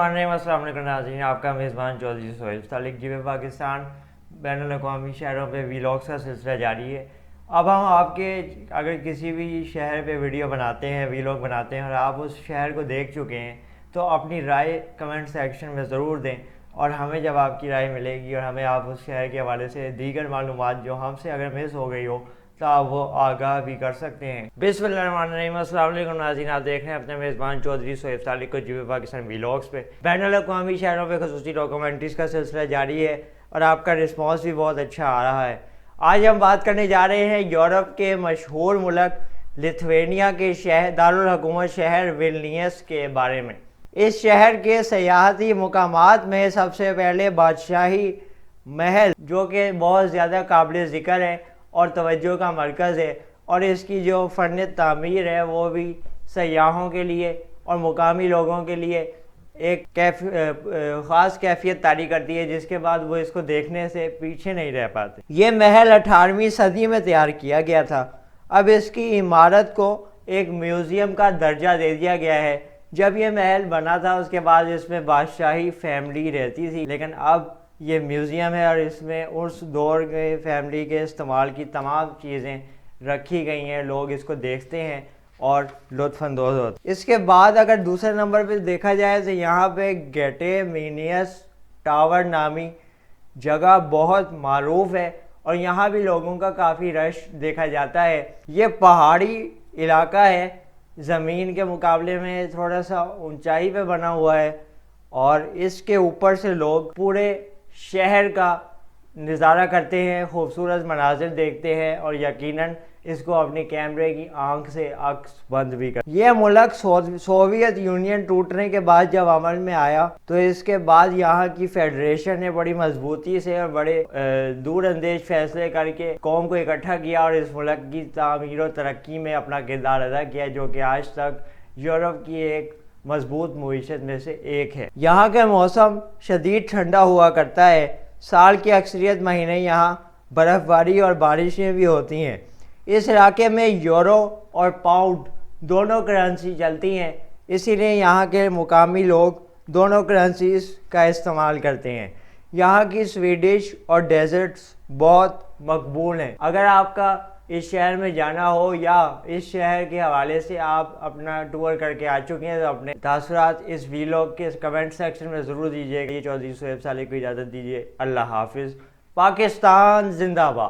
अस्सलाम वालेकुम नाज़रीन, आपका मेज़बान चौधरी सोहेल तालिक जी पाकिस्तान बैनुल अक़वामी शहरों पे वीलॉग्स का सिलसिला जारी है। अब हम आपके अगर किसी भी शहर पे वीडियो बनाते हैं, वीलॉग बनाते हैं और आप उस शहर को देख चुके हैं तो अपनी राय कमेंट सेक्शन में ज़रूर दें। और हमें जब आपकी राय मिलेगी और हमें आप उस शहर के हवाले से दीगर मालूमात जो हमसे अगर मिस हो गई हो तो आप वो आगाह भी कर सकते हैं। बिस्मिल्लाहिर्रहमानिर्रहीम, अस्सलाम वालेकुम नाज़रीन, आप देख रहे हैं अपने मेज़बान चौधरी सोहेल तालिक को जीवे पाकिस्तान वीलॉग्स पे। बैनुल अक़वामी शहरों पे ख़ुसूसी डॉक्यूमेंट्रीज़ का सिलसिला जारी है और आपका रिस्पॉन्स भी बहुत अच्छा आ रहा है। आज हम बात करने जा रहे हैं यूरोप के मशहूर मुल्क लिथुआनिया के दारुल हुकूमत शहर विल्नियस के बारे में। इस शहर के सयाहती मुकामात में सबसे पहले बादशाही महल, जो कि बहुत ज़्यादा काबिल ज़िक्र है और तवज्जो का मरकज़ है, और इसकी जो फ़न तामीर है वो भी सयाहों के लिए और मुकामी लोगों के लिए एक ख़ास कैफियत तारी करती है, जिसके बाद वो इसको देखने से पीछे नहीं रह पाते। ये महल 18वीं सदी में तैयार किया गया था। अब इसकी इमारत को एक म्यूज़ियम का दर्जा दे दिया गया है। जब ये महल बना था उसके बाद इसमें बादशाही फैमिली रहती थी, लेकिन अब ये म्यूज़ियम है और इसमें उस दौर के फैमिली के इस्तेमाल की तमाम चीज़ें रखी गई हैं। लोग इसको देखते हैं और लुत्फ़अंदोज़ होते हैं। इसके बाद अगर दूसरे नंबर पे देखा जाए तो यहाँ पे गेटेमिनियस टावर नामी जगह बहुत मारूफ है और यहाँ भी लोगों का काफ़ी रश देखा जाता है। ये पहाड़ी इलाका है, ज़मीन के मुकाबले में थोड़ा सा ऊंचाई पे बना हुआ है और इसके ऊपर से लोग पूरे शहर का नज़ारा करते हैं, खूबसूरत मनाज़िर देखते हैं और यकीनन इसको अपनी कैमरे की आंख से अक्स बंद भी कर। यह मुल्क सोवियत यूनियन टूटने के बाद जब अमल में आया तो इसके बाद यहाँ की फेडरेशन ने बड़ी मजबूती से और बड़े दूरअंदेश फैसले करके कौम को इकट्ठा किया और इस मुल्क की तामीर और तरक्की में अपना किरदार अदा किया, जो कि आज तक यूरोप की एक मजबूत मुईशत में से एक है। यहाँ का मौसम शदीद ठंडा हुआ करता है। साल की अक्सरियत महीने यहाँ बर्फ़बारी और बारिशें भी होती हैं। इस इलाके में यूरो और पाउंड दोनों करेंसी चलती हैं, इसीलिए यहाँ के मुकामी लोग दोनों करेंसीज़ का इस्तेमाल करते हैं। यहाँ की स्वीडिश और डेजर्ट्स बहुत मकबूल हैं। अगर आपका इस शहर में जाना हो या इस शहर के हवाले से आप अपना टूर करके आ चुके हैं तो अपने तासुरात इस वीलॉग के कमेंट सेक्शन में ज़रूर दीजिएगा। ये चौधरी सोहेल तालिक को इजाज़त दीजिए। अल्लाह हाफिज़। पाकिस्तान जिंदाबाद।